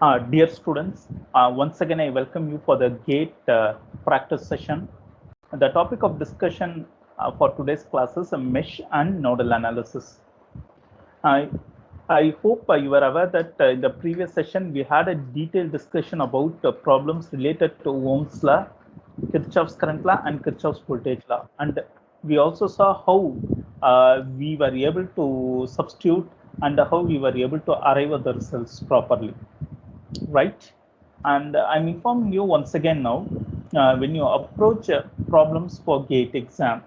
Dear students, once again I welcome you for the GATE practice session. The topic of discussion for today's class is mesh and nodal analysis. I hope you are aware that in the previous session we had a detailed discussion about problems related to Ohm's law, Kirchhoff's current law, and Kirchhoff's voltage law. And we also saw how we were able to substitute and how we were able to arrive at the results properly, right? And I'm informing you once again now, when you approach problems for GATE exam,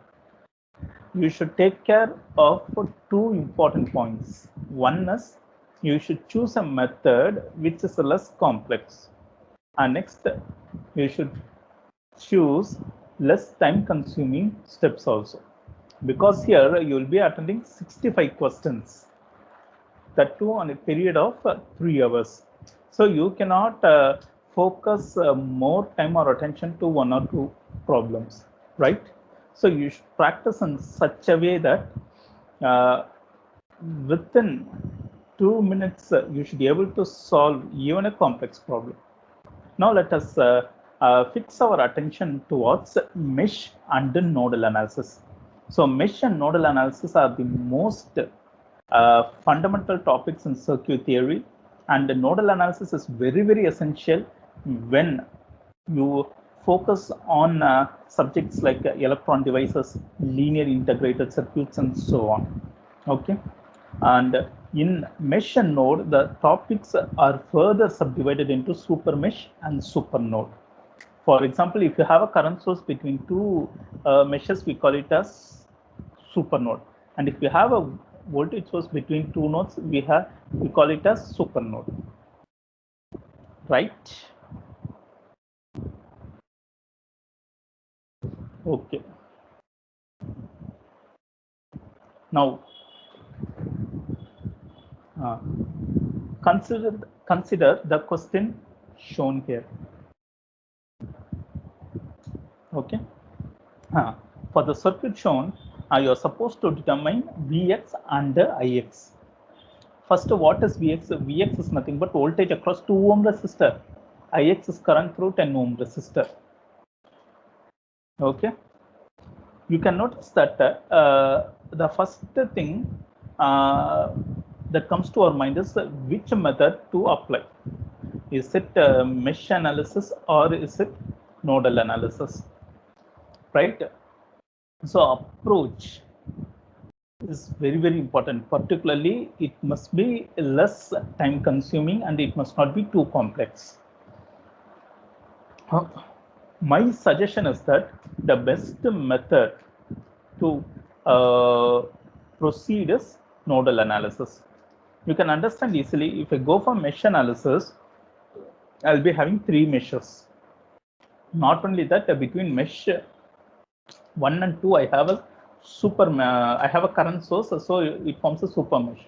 you should take care of two important points. One is you should choose a method which is less complex, and next you should choose less time consuming steps also, because here you will be attending 65 questions, that too on a period of 3 hours. So you cannot focus more time or attention to one or two problems, right? So you should practice in such a way that within 2 minutes you should be able to solve even a complex problem. Now let us fix our attention towards mesh and nodal analysis. So mesh and nodal analysis are the most fundamental topics in circuit theory, and the nodal analysis is very essential when you focus on subjects like electron devices, linear integrated circuits, and so on. Okay, and in mesh and node, the topics are further subdivided into super mesh and super node. For example, if you have a current source between two meshes, we call it as super node. And if you have a voltage source between two nodes, we call it as super node, right? Okay. Now, consider the question shown here. Okay. For the circuit shown, you are supposed to determine Vx and Ix. First, what is Vx? Vx is nothing but voltage across 2 ohm resistor. Ix is current through 10 ohm resistor. Okay. You can notice that the first thing that comes to our mind is which method to apply. Is it mesh analysis or is it nodal analysis, right? So approach is very important. Particularly, it must be less time consuming and it must not be too complex. My suggestion is that the best method to proceed is nodal analysis. You can understand easily. If I go for mesh analysis, I'll be having 3 meshes. Not only that, between mesh 1 and 2, I have a current source, so it forms a super mesh.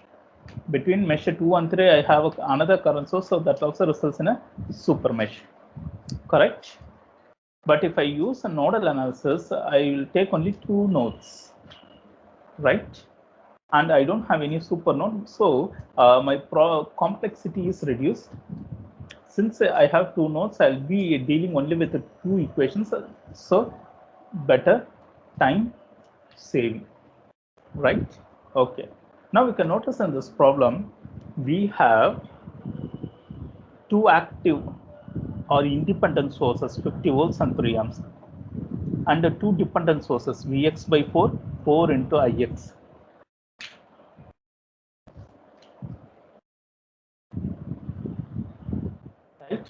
Between mesh 2 and 3, I have another current source, so that also results in a super mesh. Correct? But if I use a nodal analysis, I will take only 2 nodes, right? And I don't have any super node, so my complexity is reduced. Since I have 2 nodes, I'll be dealing only with 2 equations, so better time saving, right? Okay. Now we can notice in this problem, we have 2 active or independent sources, 50 volts and 3 amps, and 2 dependent sources, Vx by 4, 4 into Ix. Right?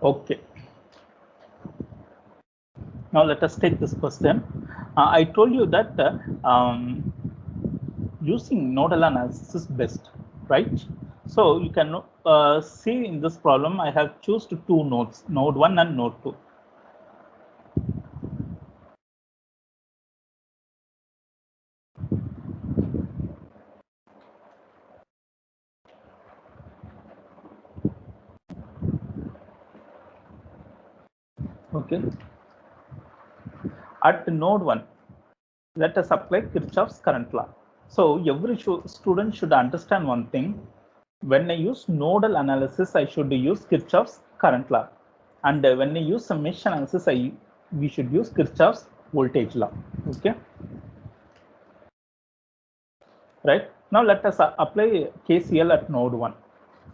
Okay. Now let us take this question. I told you that using nodal analysis is best, right? So you can see in this problem, I have chosen 2 nodes, node 1 and node 2. Okay. At node 1, let us apply Kirchhoff's current law. So every student should understand one thing. When I use nodal analysis, I should use Kirchhoff's current law. And when I use some mesh analysis, we should use Kirchhoff's voltage law. Okay. Right. Now let us apply KCL at node 1.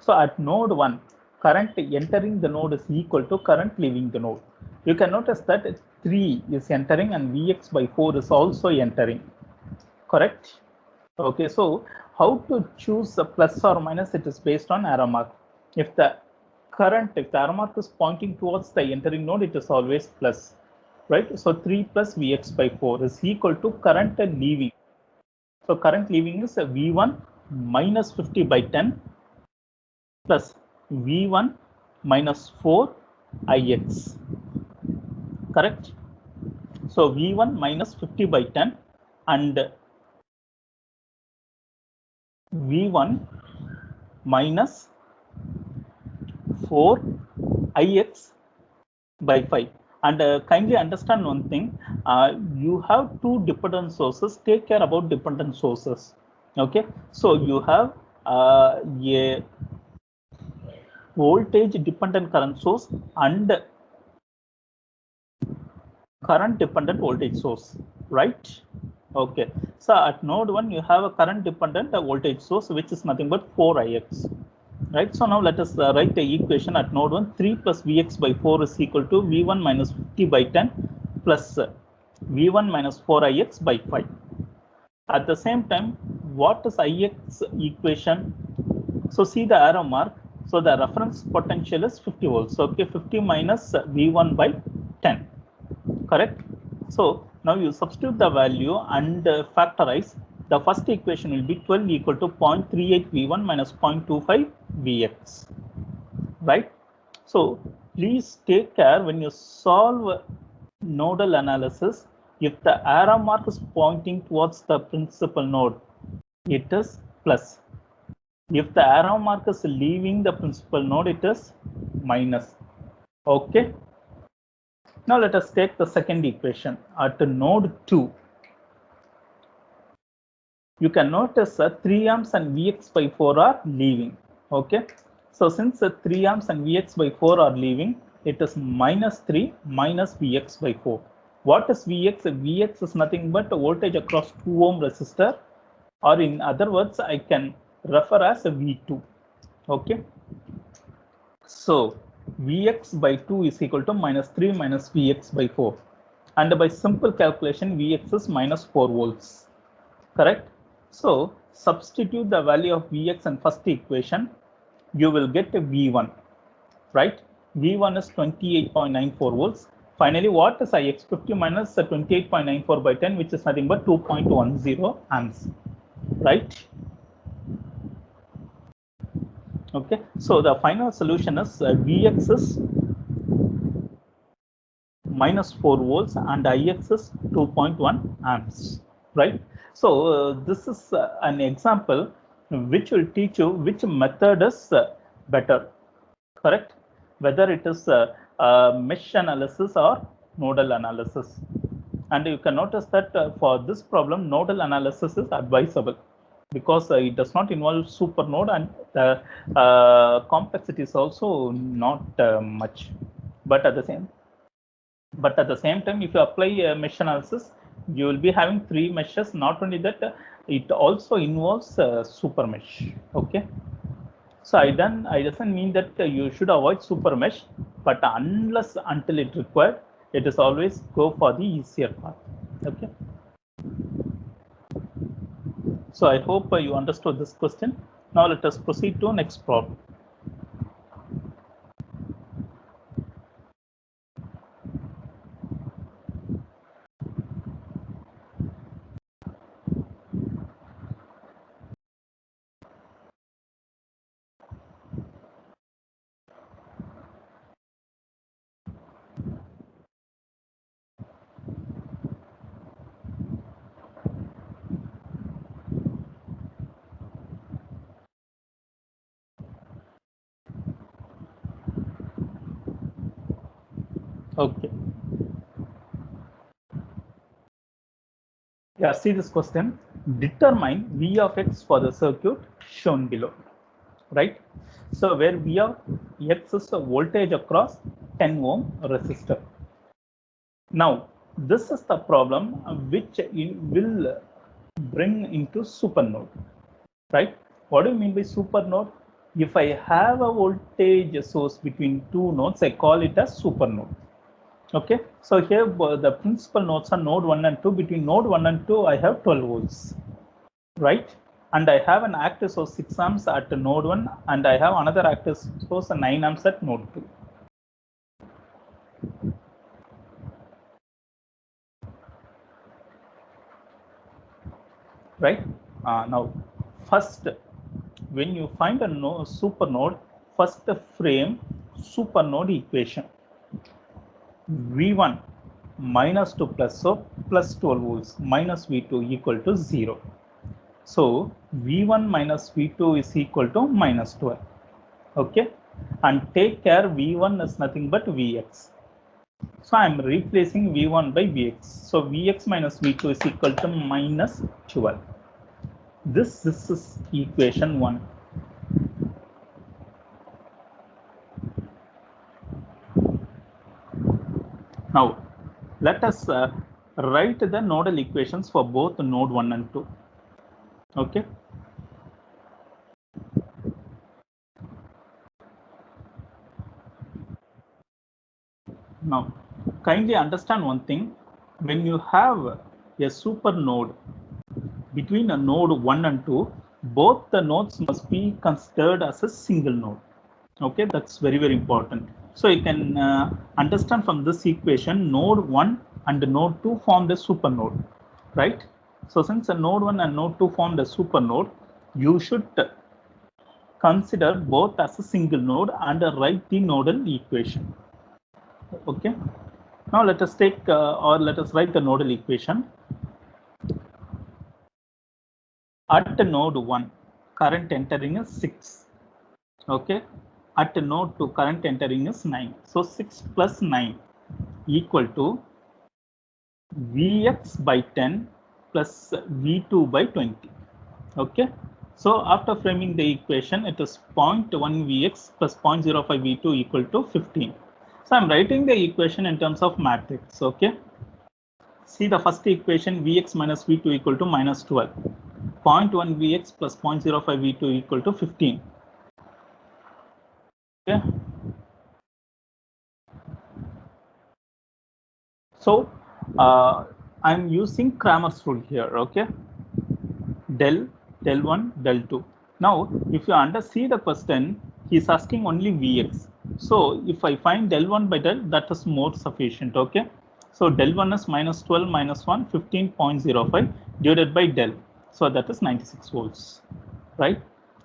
So at node 1, current entering the node is equal to current leaving the node. You can notice that 3 is entering and Vx by 4 is also entering. Correct? Okay, so how to choose a plus or minus? It is based on arrow mark. If the arrow mark is pointing towards the entering node, it is always plus, right? So 3 plus Vx by 4 is equal to current leaving. So current leaving is V1 minus 50 by 10 plus V1 minus 4 Ix. Correct? So V1 minus 50 by 10 and V1 minus 4 Ix by 5. And kindly understand one thing, you have two dependent sources. Take care about dependent sources. Okay, so you have a voltage dependent current source and current dependent voltage source, right? Okay, so at node 1 you have a current dependent voltage source which is nothing but 4Ix, right? So now let us write the equation at node 1. 3 plus Vx by 4 is equal to V1 minus 50 by 10 plus V1 minus 4Ix by 5. At the same time, what is Ix equation? So see the arrow mark. So the reference potential is 50 volts. Okay, 50 minus V1 by 10. Correct? So now you substitute the value and factorize. The first equation will be 12 equal to 0.38 V1 minus 0.25 Vx, right? So please take care when you solve nodal analysis. If the arrow mark is pointing towards the principal node, it is plus. If the arrow mark is leaving the principal node, it is minus. Okay. Now let us take the second equation at node 2. You can notice that 3 amps and Vx by 4 are leaving. Okay. So since 3 amps and Vx by 4 are leaving, it is minus 3 minus Vx by 4. What is Vx? Vx is nothing but voltage across 2 ohm resistor, or in other words, I can refer as a V2. Okay. So Vx by 2 is equal to minus 3 minus Vx by 4. And by simple calculation, Vx is minus 4 volts. Correct? So substitute the value of Vx in first equation, you will get a V1, right? V1 is 28.94 volts. Finally, what is Ix? 50 minus 28.94 by 10, which is nothing but 2.10 amps, right? Okay, so the final solution is Vx is minus 4 volts and Ix is 2.1 amps, right? So this is an example which will teach you which method is better, correct? Whether it is mesh analysis or nodal analysis. And you can notice that for this problem, nodal analysis is advisable because it does not involve super node and the complexity is also not much. But at the same time, if you apply mesh analysis, you will be having 3 meshes. Not only that, it also involves super mesh. Okay. So I doesn't mean that you should avoid super mesh, but unless until it required, it is always go for the easier path. Okay. So I hope you understood this question. Now let us proceed to next problem. Okay. Yeah, see this question. Determine V of X for the circuit shown below, right? So where V of X is the voltage across 10 ohm resistor. Now, this is the problem which you will bring into supernode, right? What do you mean by supernode? If I have a voltage source between two nodes, I call it a supernode. Okay, so here the principal nodes are node 1 and 2. Between node 1 and 2, I have 12 volts, right? And I have an active source 6 amps at node 1, and I have another active source 9 amps at node 2. Right? Now, first, when you find a supernode, first frame supernode equation. V1 minus 2 plus, so plus 12 volts minus V2 equal to 0. So V1 minus V2 is equal to minus 12. Okay, and take care, V1 is nothing but Vx. So I'm replacing V1 by Vx. So Vx minus V2 is equal to minus 12. This is equation 1. Now, let us write the nodal equations for both node 1 and 2. Okay. Now, kindly understand one thing. When you have a super node between a node 1 and 2, both the nodes must be considered as a single node. Okay, that's very, very important. So you can understand from this equation, node 1 and node 2 formed a super node, right? So since a node 1 and node 2 formed a super node, you should consider both as a single node and write the nodal equation. Okay. Now let us take or let us write the nodal equation. At node 1, current entering is 6. Okay. At node 2, current entering is 9. So 6 plus 9 equal to Vx by 10 plus V2 by 20. Okay. So after framing the equation, it is 0.1 Vx plus 0.05 V2 equal to 15. So I'm writing the equation in terms of matrix. Okay. See the first equation, Vx minus V2 equal to minus 12. 0.1 Vx plus 0.05 V2 equal to 15. Okay. So I'm using Cramer's rule here. Okay. Del 1, del 2. Now, if you see the question, he's asking only Vx. So if I find del 1 by del, that is more sufficient. Okay. So del 1 is minus 12 minus 1, 15.05 divided by del. So that is 96 volts, right?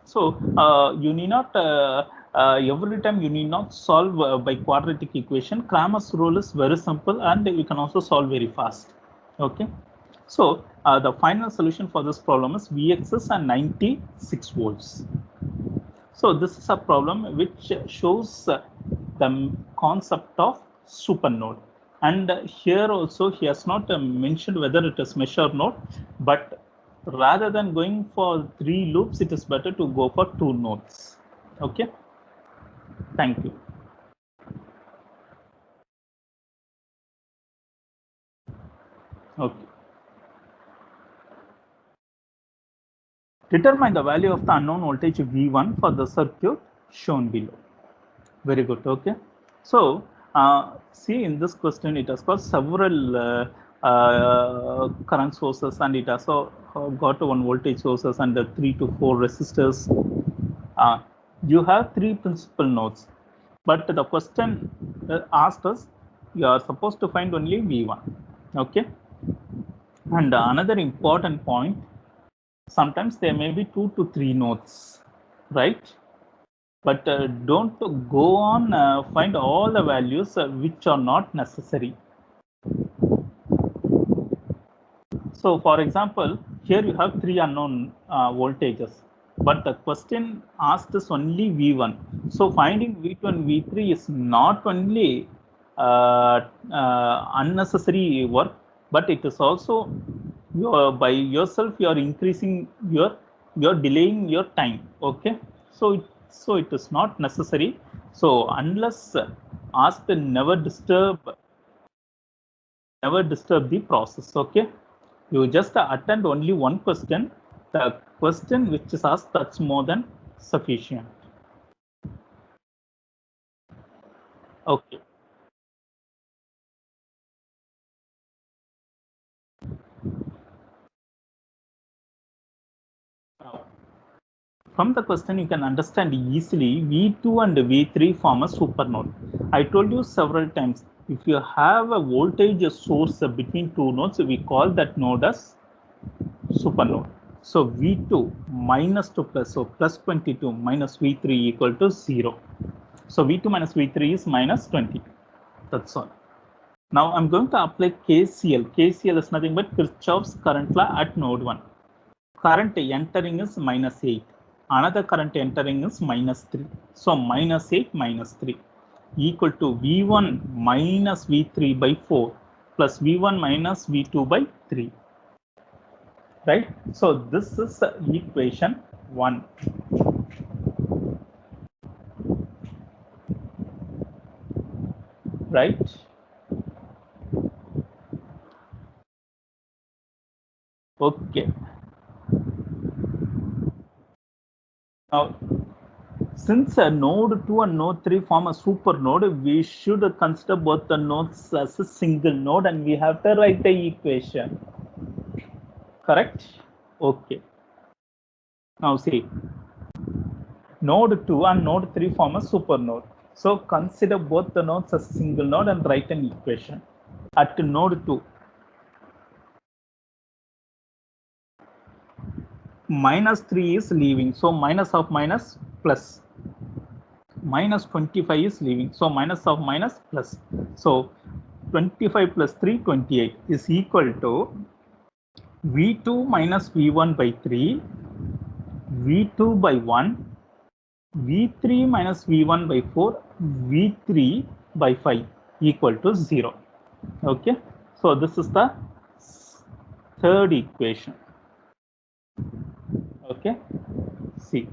So you need not every time you need not solve by quadratic equation. Cramer's rule is very simple, and you can also solve very fast. Okay. So the final solution for this problem is Vx is 96 volts. So this is a problem which shows the concept of supernode. And here also he has not mentioned whether it is mesh or not, but rather than going for 3 loops, it is better to go for 2 nodes. Okay. Thank you. Okay. Determine the value of the unknown voltage V1 for the circuit shown below. Very good. Okay. So see, in this question, it has got several current sources, and it also got one voltage sources and 3 to 4 resistors. You have 3 principal nodes, but the question asked us, you are supposed to find only V1. Okay. And another important point, sometimes there may be 2 to 3 nodes, right? But don't go on find all the values which are not necessary. So for example, here you have 3 unknown voltages, but the question asked is only V1. So finding V2 and V3 is not only unnecessary work, but it is also you are by yourself, you are increasing you're delaying your time. Okay, so it is not necessary. So unless asked, never disturb the process. Okay, you just attend only one question. The question which is asked, that's more than sufficient. Okay. Now, from the question, you can understand easily V2 and V3 form a supernode. I told you several times, if you have a voltage source between two nodes, we call that node as supernode. So V2 minus to plus, so plus 22 minus V3 equal to 0. So V2 minus V3 is minus 20. That's all. Now I'm going to apply KCL. KCL is nothing but Kirchhoff's current law at node 1. Current entering is minus 8. Another current entering is minus 3. So minus 8 minus 3 equal to V1 minus V3 by 4 plus V1 minus V2 by 3. Right? So this is equation 1. Right? Okay. Now, since node 2 and node 3 form a super node, we should consider both the nodes as a single node and we have to write the equation. Correct? Okay. Now see, node 2 and node 3 form a super node. So consider both the nodes as a single node and write an equation. At node 2, minus 3 is leaving. So minus of minus plus. Minus 25 is leaving. So minus of minus plus. So 25 plus 3, 28 is equal to V2 minus V1 by 3, V2 by 1, V3 minus V1 by 4, V3 by 5 equal to 0. Okay, so this is the third equation. Okay, see,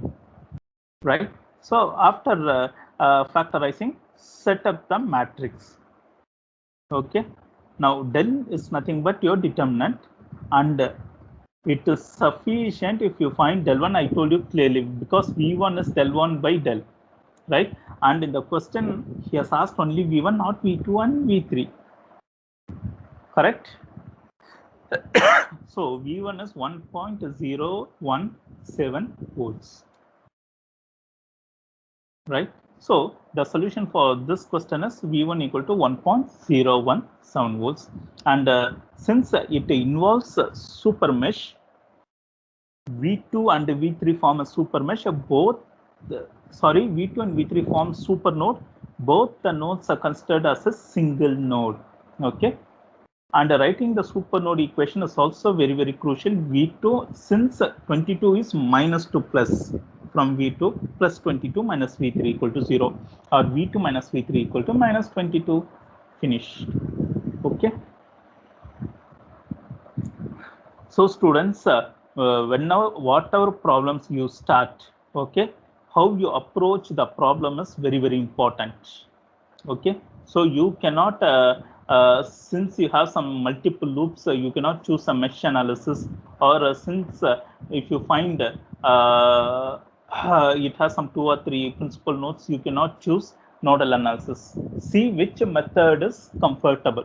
right? So after factorizing, set up the matrix. Okay, now del is nothing but your determinant, and it is sufficient if you find del 1. I told you clearly because V1 is del 1 by del, right? And in the question, he has asked only V1, not V2 and V3. Correct? So V1 is 1.017 volts, right? So the solution for this question is V1 equal to 1.017 volts. And since it involves super mesh, V2 and V3 form a super mesh. V2 and V3 form super node. Both the nodes are considered as a single node. Okay. And writing the super node equation is also very, very crucial. V2, since 22 is minus to plus, from V2 plus 22 minus V3 equal to 0, or V2 minus V3 equal to minus 22. Finished. Okay. So students, whenever whatever problems you start, okay, how you approach the problem is very, very important. Okay, so you cannot since you have some multiple loops, you cannot choose a mesh analysis, or since if you find it has some 2 or 3 principal nodes, you cannot choose nodal analysis. See which method is comfortable,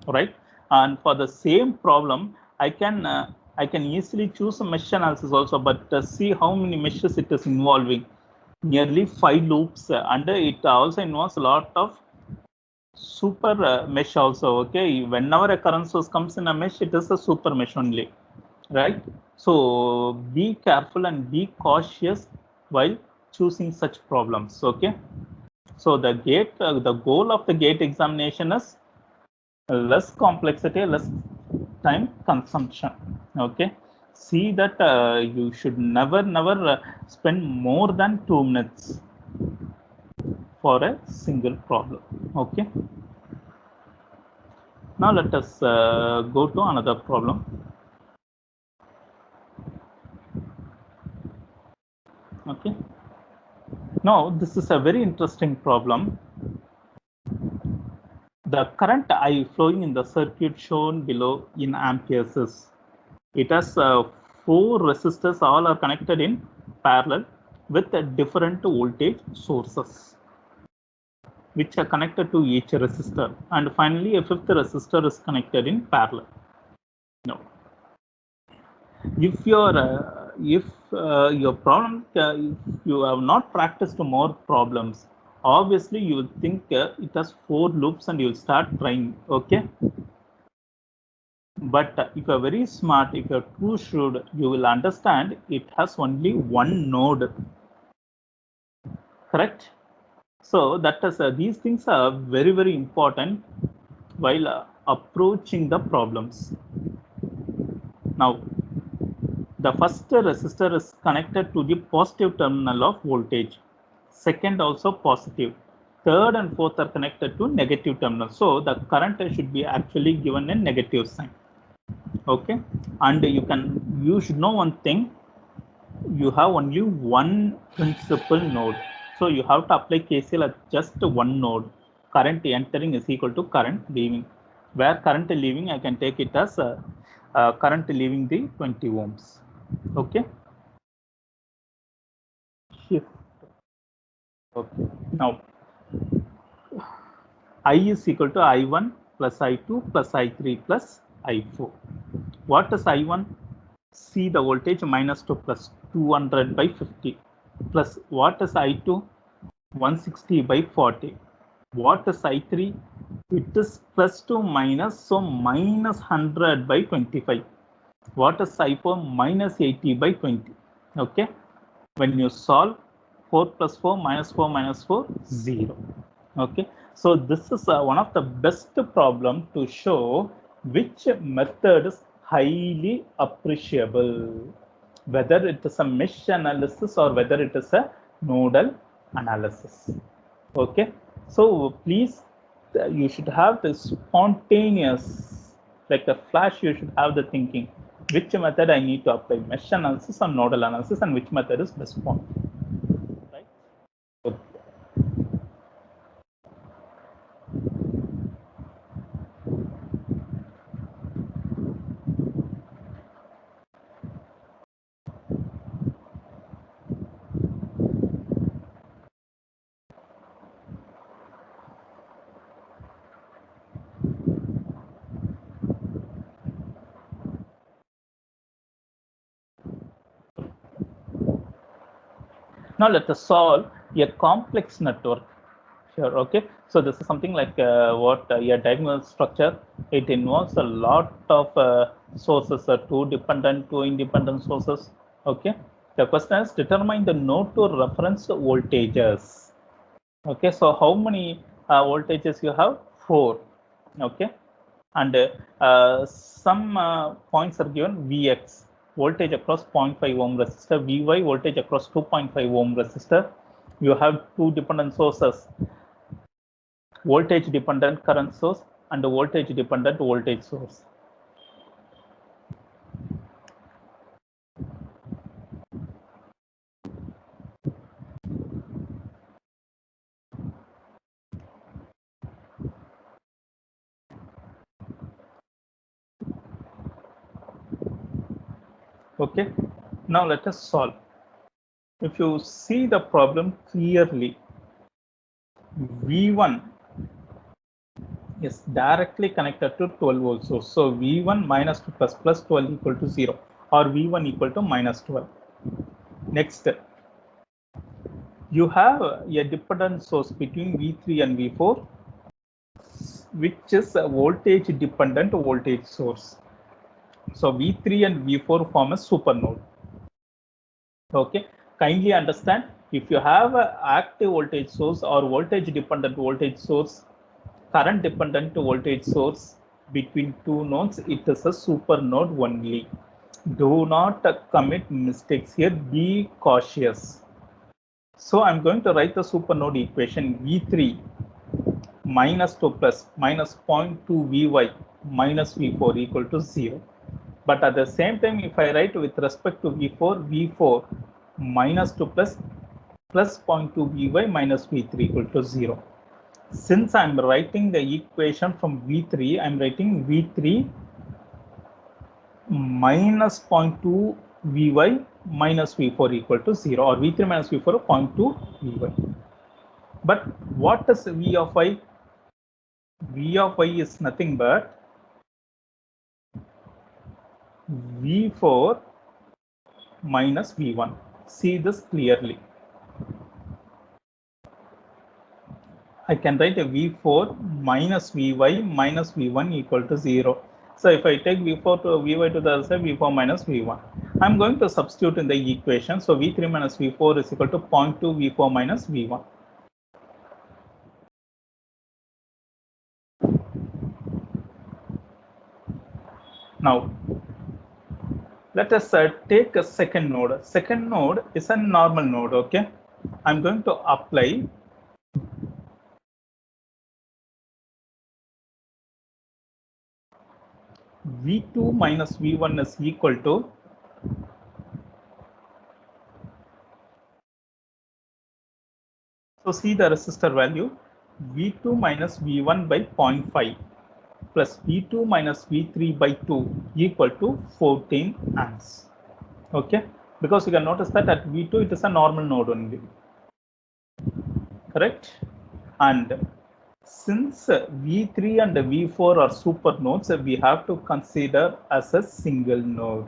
right? And for the same problem, I can easily choose a mesh analysis also, but see how many meshes it is involving. Nearly 5 loops, and it also involves a lot of super mesh also. Okay, whenever a current source comes in a mesh, it is a super mesh only, right? So be careful and be cautious while choosing such problems. Okay, so the goal of the gate examination is less complexity, less time consumption. Okay, see that you should never spend more than 2 minutes for a single problem. Okay, now let us go to another problem. Okay. Now, this is a very interesting problem. The current I flowing in the circuit shown below in amperes is, it has 4 resistors, all are connected in parallel with different voltage sources, which are connected to each resistor. And finally, a 5th resistor is connected in parallel. Now, if your problem, if you have not practiced more problems, obviously you will think it has 4 loops and you will start trying. Okay. But if you are very smart, if you are too shrewd, you will understand it has only one node. Correct? So that is these things are very, very important while approaching the problems. Now, the first resistor is connected to the positive terminal of voltage. Second also positive. Third and fourth are connected to negative terminal. So the current should be actually given a negative sign. Okay. And you should know one thing. You have only one principal node. So you have to apply KCL at just one node. Current entering is equal to current leaving. Where current leaving, I can take it as current leaving the 20 ohms. Okay. Shift. Okay. Now, I is equal to I1 plus I2 plus I3 plus I4. What is I1? See the voltage -2 plus 200 by 50 plus what is I2? 160 by 40. What is I3? It is plus to minus, so minus 100 by 25. What is I4? Minus 80 by 20. Okay. When you solve 4 plus 4 minus 4 minus 4, 0. Okay. So this is one of the best problem to show which method is highly appreciable, whether it is a mesh analysis or whether it is a nodal analysis. Okay. So please, you should have the spontaneous, like a flash, you should have the thinking, which method I need to apply, mesh analysis or nodal analysis, and which method is best for me. Right? Okay. Now let us solve a complex network. Sure. Okay. So this is something like what a diagonal structure. It involves a lot of sources, two independent sources. Okay. The question is determine the node to reference voltages. Okay. So how many voltages you have? 4. Okay. And some points are given. Vx, voltage across 0.5 ohm resistor. Vy, voltage across 2.5 ohm resistor. You have 2 dependent sources, voltage dependent current source and voltage dependent voltage source. Okay. Now let us solve. If you see the problem clearly, V1 is directly connected to 12 volt source. So V1 minus 2 plus 12 equal to 0, or V1 equal to minus 12. Next, you have a dependent source between V3 and V4, which is a voltage dependent voltage source. So V3 and V4 form a supernode. Okay. Kindly understand, if you have an active voltage source or voltage dependent voltage source, current dependent voltage source between two nodes, it is a super node only. Do not commit mistakes here. Be cautious. So I'm going to write the super node equation. V3 minus 2 plus minus 0.2 Vy minus V4 equal to 0. But at the same time, if I write with respect to V4, V4 minus 2 plus 0.2 Vy minus V3 equal to 0. Since I'm writing the equation from V3, I'm writing V3 minus 0.2 Vy minus V4 equal to 0, or V3 minus V4 0.2 Vy. But what is V of y? V of y is nothing but V4 minus V1. See this clearly. I can write a V4 minus Vy minus V1 equal to 0. So if I take V4 to Vy to the other side, V4 minus V1. I'm going to substitute in the equation. So V3 minus V4 is equal to 0.2 V4 minus V1. Now, let us take a second node. Second node is a normal node, okay? I'm going to apply V2 minus V1 is equal to so see the resistor value V2 minus V1 by 0.5 plus V2 minus V3 by 2 equal to 14 amps. Okay, because you can notice that at V2 it is a normal node only, correct? And since V3 and V4 are super nodes, we have to consider as a single node.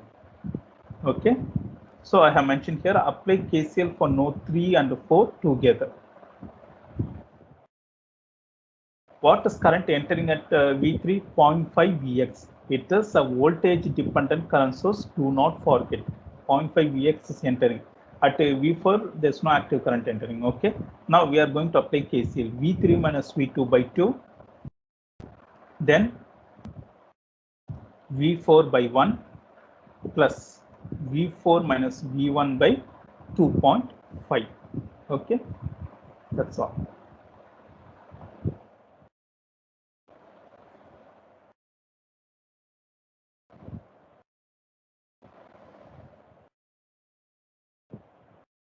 Okay, so I have mentioned here apply KCL for node 3 and 4 together. What is current entering at V3? 0.5 Vx. It is a voltage dependent current source. Do not forget 0.5 Vx is entering. At V4, there's no active current entering. Okay. Now we are going to apply KCL. V3 minus V2 by 2. Then V4 by 1 plus V4 minus V1 by 2.5. Okay. That's all.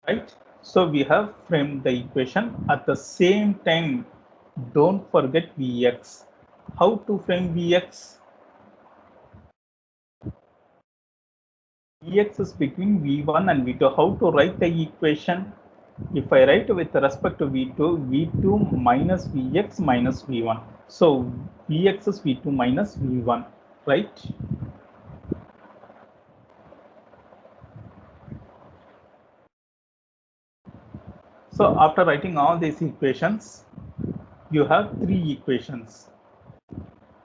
Right? So we have framed the equation. At the same time, don't forget Vx. How to frame Vx? Vx is between V1 and V2. How to write the equation? If I write with respect to V2, V2 minus Vx minus V1. So Vx is V2 minus V1, right? So after writing all these equations, you have three equations.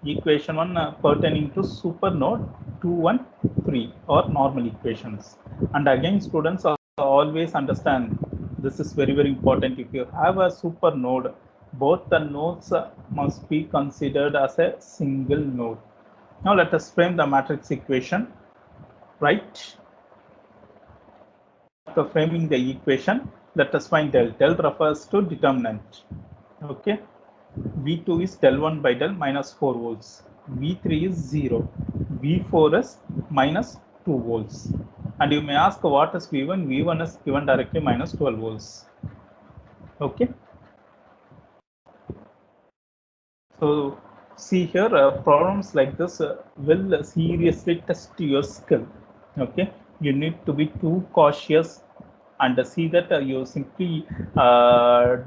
Equation 1 pertaining to super node 2, 1, 3 or normal equations. And again, students always understand this is very, very important. If you have a super node, both the nodes must be considered as a single node. Now let us frame the matrix equation, right? After framing the equation, let us find del. Del refers to determinant. Okay. V2 is del 1 by del minus 4 volts. V3 is 0. V4 is minus 2 volts. And you may ask what is V1? V1 is given directly minus 12 volts. Okay. So see here, problems like this will seriously test your skill. Okay. You need to be too cautious and see that you simply have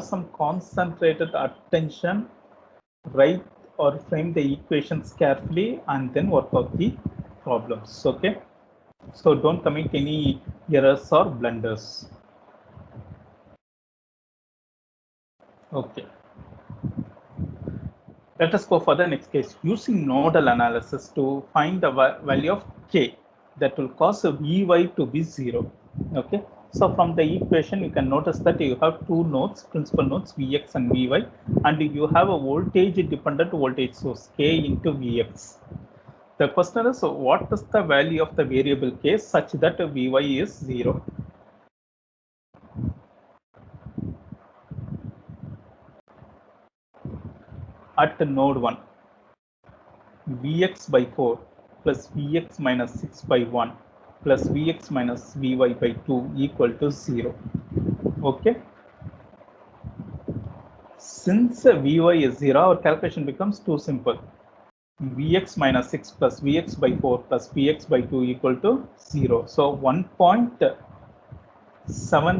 some concentrated attention, write or frame the equations carefully and then work out the problems. Okay, so don't commit any errors or blunders. Okay, let us go for the next case. Using nodal analysis to find the value of k that will cause Vy to be 0. Okay, so from the equation you can notice that you have two nodes, principal nodes Vx and Vy, and you have a voltage dependent voltage source k into Vx. The question is, what is the value of the variable k such that Vy is 0? At node 1, Vx by 4 plus Vx minus 6 by 1 plus Vx minus Vy by 2 equal to 0. Okay. Since Vy is 0, our calculation becomes too simple. Vx minus 6 plus Vx by 4 plus Vx by 2 equal to 0. So 1.75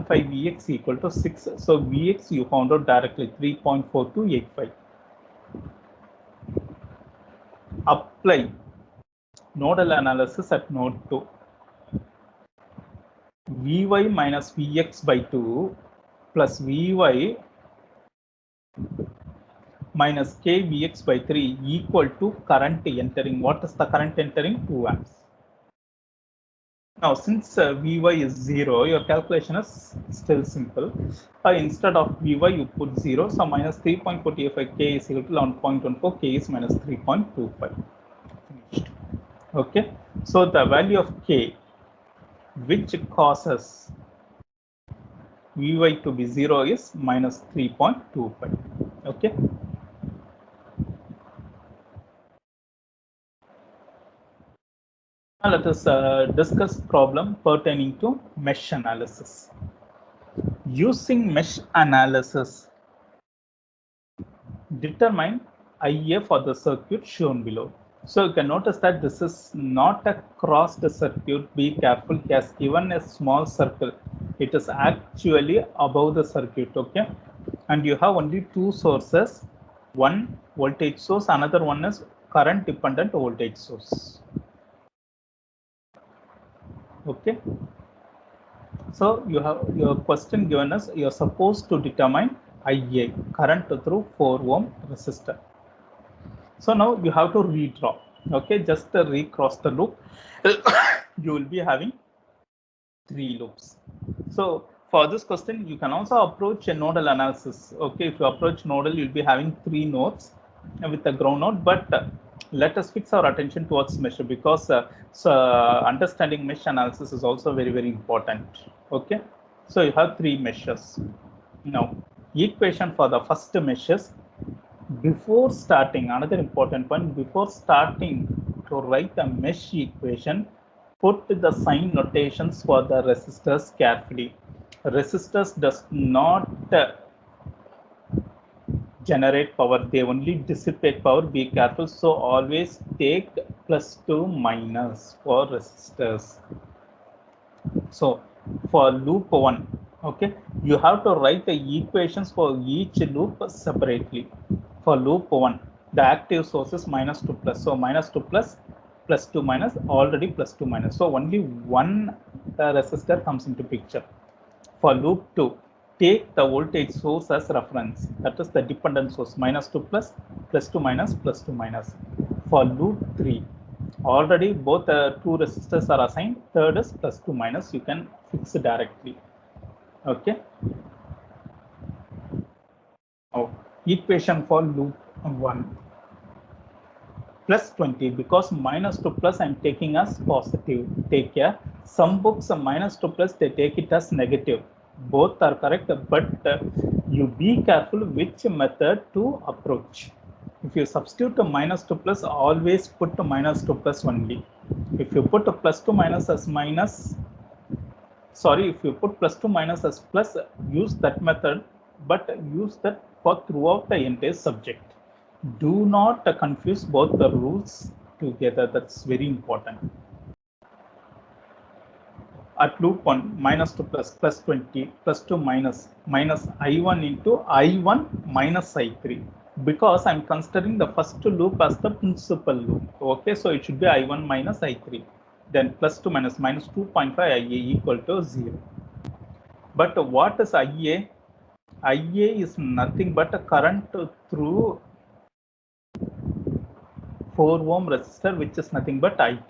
Vx equal to 6. So Vx you found out directly 3.4285. Apply nodal analysis at node 2. Vy minus Vx by 2 plus Vy minus kVx by 3 equal to current entering. What is the current entering? 2 amps. Now, since Vy is 0, your calculation is still simple. Instead of Vy, you put 0. So, minus 3.45 K is equal to 11.14. K is minus 3.25. Finished. Okay. So, the value of K, which causes Vy to be 0, is minus 3.25. Okay. Now, let us discuss problem pertaining to mesh analysis. Using mesh analysis, determine IA for the circuit shown below. So you can notice that this is not a crossed circuit. Be careful, he has given a small circle. It is actually above the circuit, okay? And you have only two sources, one voltage source, another one is current dependent voltage source. Okay. So you have your question given us, you're supposed to determine IA, current through 4 ohm resistor. So now you have to redraw. Okay, just recross the loop. You will be having 3 loops. So for this question, you can also approach a nodal analysis. Okay, if you approach nodal, you'll be having 3 nodes with a ground node. But let us fix our attention towards mesh, because understanding mesh analysis is also very, very important. Okay, so you have 3 meshes. Now, equation for the first mesh is, before starting, another important point, before starting to write a mesh equation, put the sign notations for the resistors carefully. Resistors does not generate power, they only dissipate power. Be careful. So always take plus to minus for resistors. So for loop 1, okay, you have to write the equations for each loop separately. For loop 1, the active source is minus to plus. So minus to plus, plus to minus, already plus to minus. So only one resistor comes into picture. For loop 2, take the voltage source as reference. That is the dependent source, minus to plus, plus to minus, plus to minus. For loop 3, already both two resistors are assigned. Third is plus to minus. You can fix directly. Okay. Now, equation for loop 1. Plus 20, because minus to plus I'm taking as positive. Take care. Some books minus to plus they take it as negative. Both are correct, but you be careful which method to approach. If you substitute a minus to plus, always put a minus to plus only. If you put a plus to minus as minus, sorry, if you put plus to minus as plus, use that method, but use that for throughout the entire subject. Do not confuse both the rules together. That's very important. At loop 1, minus to plus, plus 20, plus to minus, minus I1 into I1 minus I3. Because I'm considering the first loop as the principal loop. Okay, so it should be I1 minus I3. Then plus to minus, minus 2.5 IA equal to 0. But what is IA? IA is nothing but a current through 4 ohm resistor, which is nothing but I2.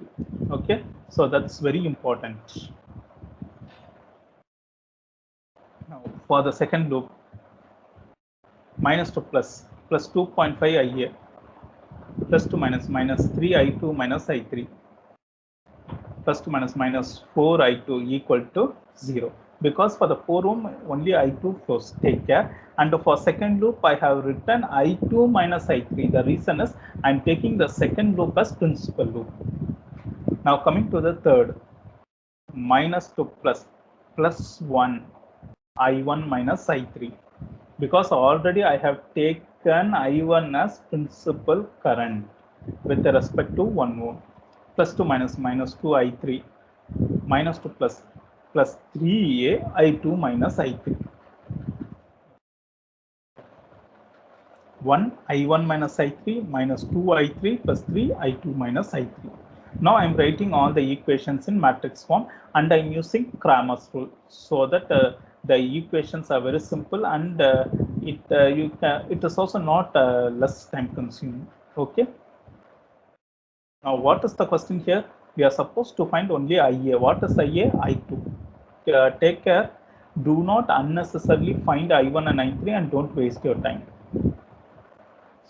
Okay, so that's very important. Now for the second loop, minus to plus, plus 2.5 IA, plus to minus, minus 3 I2 minus I3, plus to minus, minus 4 I2 equal to 0. Because for the 4 ohm only I2 flows. Take care. And for second loop I have written I2 minus I3. The reason is I'm taking the second loop as principal loop. Now coming to the third. minus to plus, plus 1 I1 minus I3, because already I have taken I1 as principal current with respect to 1 ohm. Plus to minus, minus 2 I3, minus to plus, plus 3A I2 minus I3. 1 I1 minus I3 minus 2 I3 plus 3 I2 minus I3. Now I'm writing all the equations in matrix form, and I'm using Cramer's rule, so that the equations are very simple, and it is also not less time consuming. Okay. Now what is the question here? We are supposed to find only IA. What is IA? I2. Take care. Do not unnecessarily find I1 and I3 and don't waste your time.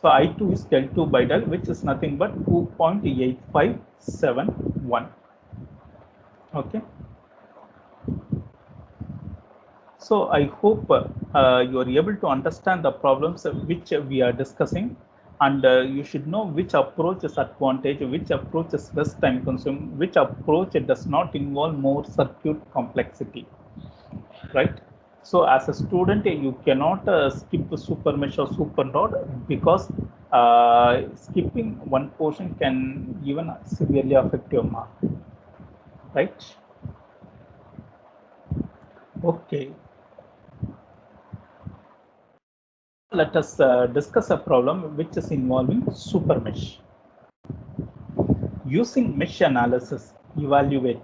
So I2 is del 2 by del, which is nothing but 2.8571. Okay. So I hope you are able to understand the problems which we are discussing, and you should know which approach is advantage, which approach is less time consuming, which approach does not involve more circuit complexity, right? So as a student, you cannot skip the super mesh or super node, because skipping one portion can even severely affect your mark, right? Okay. Let us discuss a problem which is involving super mesh. Using mesh analysis, evaluate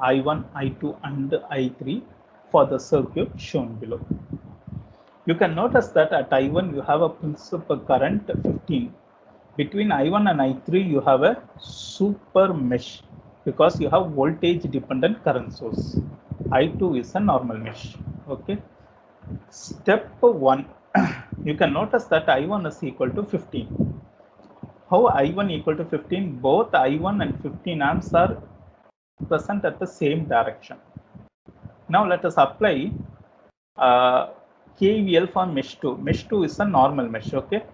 I1, I2, and I3 for the circuit shown below. You can notice that at I1 you have a principal current 15. Between I1 and I3 you have a super mesh, because you have voltage dependent current source. I2 is a normal mesh. Okay. Step 1, you can notice that I1 is equal to 15. How I1 equal to 15? Both I1 and 15 amps are present at the same direction. Now let us apply KVL for mesh 2. Mesh 2 is a normal mesh, okay?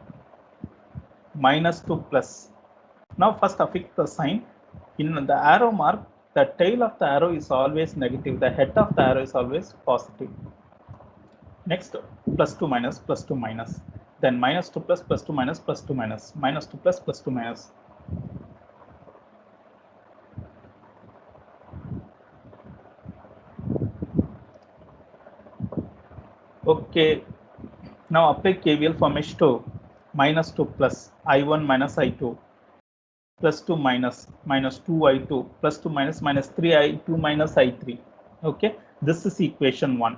Minus to plus. Now first affix the sign. In the arrow mark, the tail of the arrow is always negative. The head of the arrow is always positive. Next, plus to minus, plus to minus. Then minus to plus, plus to minus, plus to minus. Minus to plus, plus to minus. Okay. Now apply KVL for mesh 2. Minus to plus, I1 minus I2. Plus to minus, minus 2I2. Plus to minus, minus 3I2 minus I3. Okay. This is equation 1.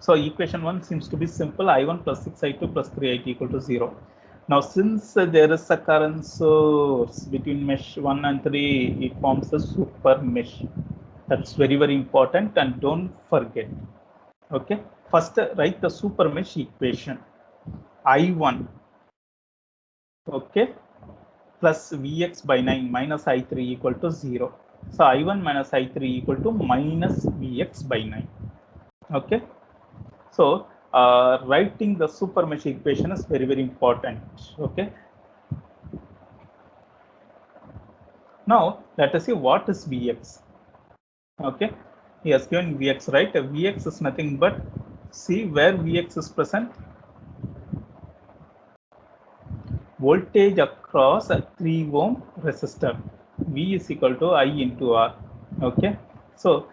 So equation 1 seems to be simple. I1 plus 6I2 plus 3I2 equal to 0. Now since there is a current source between mesh 1 and 3, it forms a super mesh. That's very, very important, and don't forget. Okay. First write the super mesh equation. I1, okay, plus Vx by 9 minus I3 equal to 0. So I1 minus I3 equal to minus Vx by 9. Okay. So writing the super mesh equation is very, very important. Okay. Now let us see what is Vx. Okay. He has given Vx, right? Vx is nothing but, see where Vx is present. Voltage across a 3 ohm resistor. V is equal to I into R. Okay. So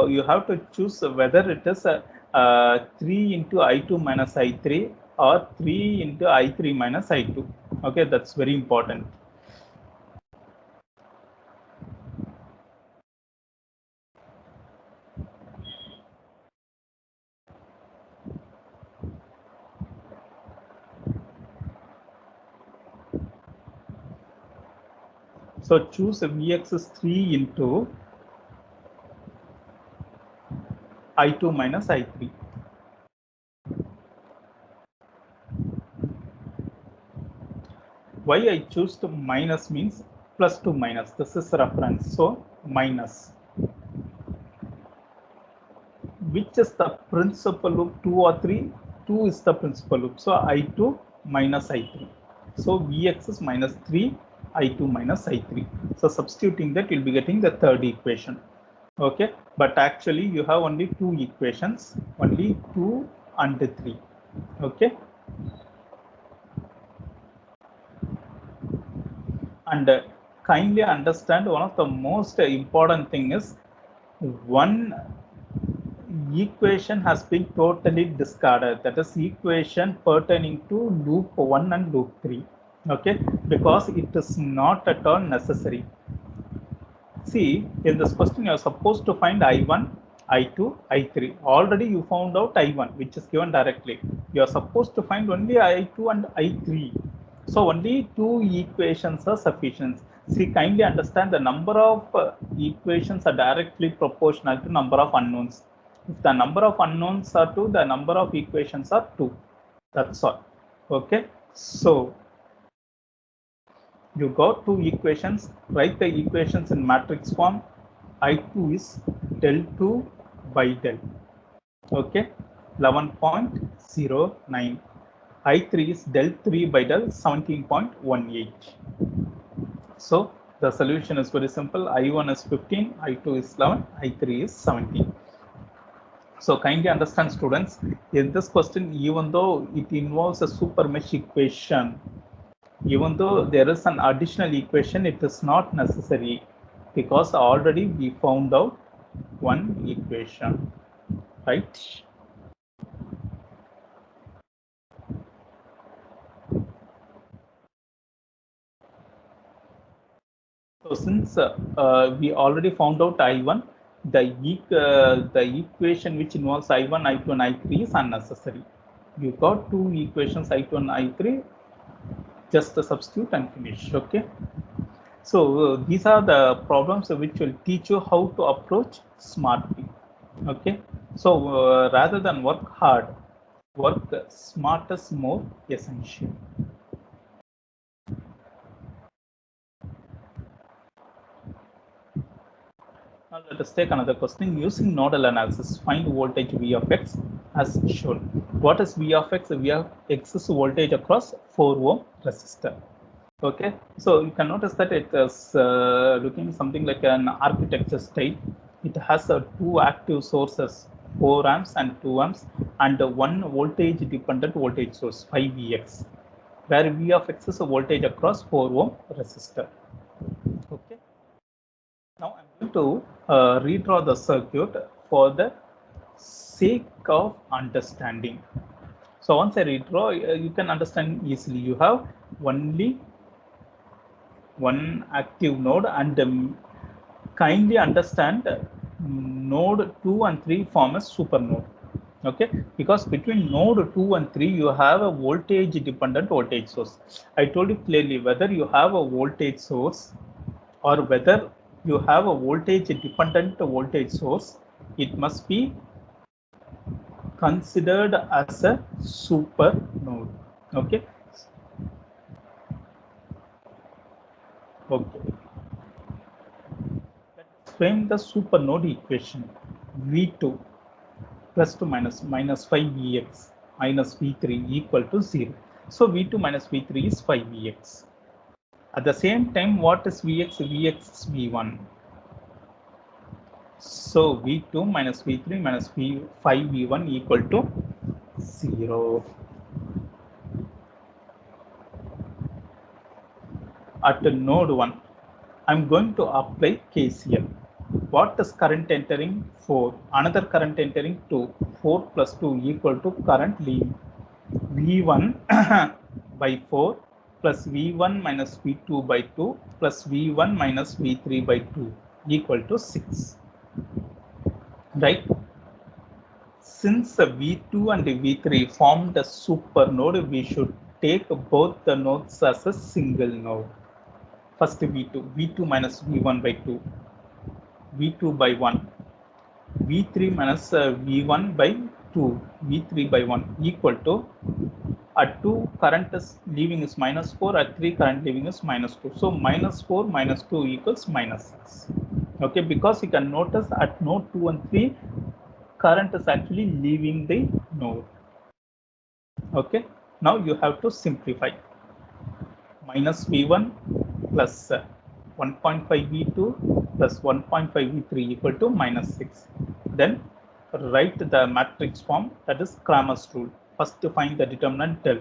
you have to choose whether it is 3 into I2 minus I3 or 3 into I3 minus I2. Okay, that's very important. So choose Vx is 3 into I2 minus I3. Why I choose to minus means plus to minus. This is reference. So minus. Which is the principal loop, 2 or 3? 2 is the principal loop. So I2 minus I3. So Vx is minus 3, I2 minus I3. So substituting that, you'll be getting the third equation. Okay, but actually you have only two equations, only 2 and 3. Okay, and kindly understand one of the most important thing is one equation has been totally discarded, that is equation pertaining to loop 1 and loop 3. Okay, because it is not at all necessary. See, in this question, you are supposed to find I1, I2, I3. Already you found out I1, which is given directly. You are supposed to find only I2 and I3. So only two equations are sufficient. See, kindly understand the number of equations are directly proportional to number of unknowns. If the number of unknowns are 2, the number of equations are 2. That's all. Okay. So you got two equations, write the equations in matrix form. I2 is del 2 by del. Okay, 11.09. I3 is del 3 by del 17.18. So the solution is very simple. I1 is 15, I2 is 11, I3 is 17. So kindly understand, students, in this question, even though it involves a super mesh equation, even though there is an additional equation, it is not necessary because already we found out one equation, right? So since we already found out I1, the equation which involves I1, I2 and I3 is unnecessary. You got two equations, I2 and I3, just substitute and finish. Okay. So these are the problems which will teach you how to approach smartly. Okay. So rather than work hard, work smart is more essential. Now let us take another question. Using nodal analysis, find voltage V of x as shown. What is V of x? V of x is voltage across 4 ohm resistor. Okay, so you can notice that it is looking something like an architecture style. It has two active sources, 4 amps and 2 amps, and one voltage dependent voltage source, 5Vx, where V of x is a voltage across 4 ohm resistor. Okay, now I'm going to redraw the circuit for the sake of understanding. So once I redraw, you can understand easily. You have only one active node, and kindly understand node 2 and 3 form a super node. Okay, because between node 2 and 3 you have a voltage dependent voltage source. I told you clearly, whether you have a voltage source or whether you have a voltage dependent voltage source, it must be considered as a super node. Okay, okay, let's frame the super node equation. V2 plus 2 minus 5Vx minus V3 equal to 0. So V2 minus V3 is 5Vx. At the same time, what is Vx? Vx is V1. So V2 minus V3 minus 5V1 equal to 0. At node 1, I'm going to apply KCL. What is current entering? 4. Another current entering 2. 4 plus 2 equal to current leaving. V1 by 4 plus V1 minus V2 by 2 plus V1 minus V3 by 2 equal to 6. Right? Since V2 and V3 formed a super node, we should take both the nodes as a single node. First V2 minus V1 by 2, V2 by 1, V3 minus V1 by 2, V3 by 1 equal to, at 2 current is leaving is minus 4, at 3 current leaving is minus 2. So minus 4 minus 2 equals minus 6. Okay, because you can notice at node 2 and 3, current is actually leaving the node. Okay, now you have to simplify. Minus V1 plus 1.5 V2 plus 1.5v3 equal to minus 6. Then write the matrix form, that is Cramer's rule. First to find the determinant del.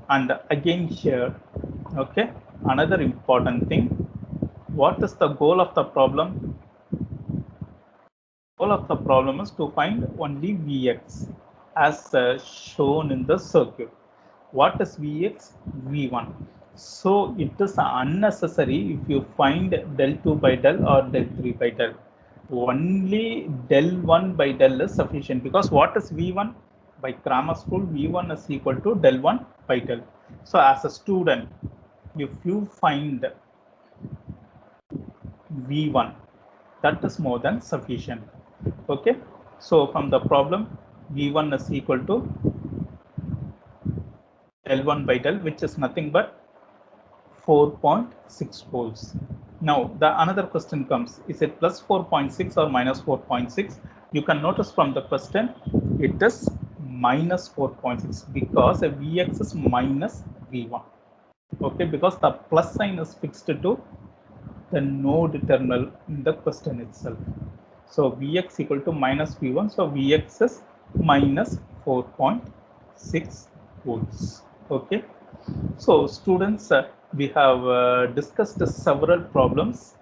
And again here, okay, another important thing, what is the goal of the problem? Goal of the problem is to find only Vx as shown in the circuit. What is Vx? V1. So it is unnecessary if you find del 2 by del or del 3 by del. Only del 1 by del is sufficient, because what is V1? By Cramer's rule, V1 is equal to del 1 by del. So as a student, if you find V1, that is more than sufficient. Okay, so from the problem, V1 is equal to del 1 by del, which is nothing but 4.6 volts. Now the another question comes, is it plus 4.6 or minus 4.6? You can notice from the question it is minus 4.6, because a Vx is minus V1. Okay, because the plus sign is fixed to the node terminal in the question itself. So Vx equal to minus V1, so Vx is minus 4.6 volts. Okay, so students, we have discussed several problems,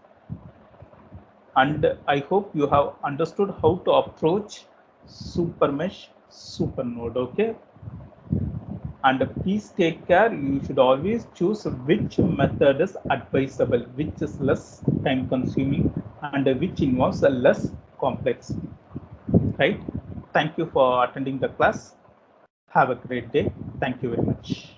and I hope you have understood how to approach super mesh, super node. Okay, and please take care, you should always choose which method is advisable, which is less time consuming and which involves a less complexity, right? Thank you for attending the class. Have a great day. Thank you very much.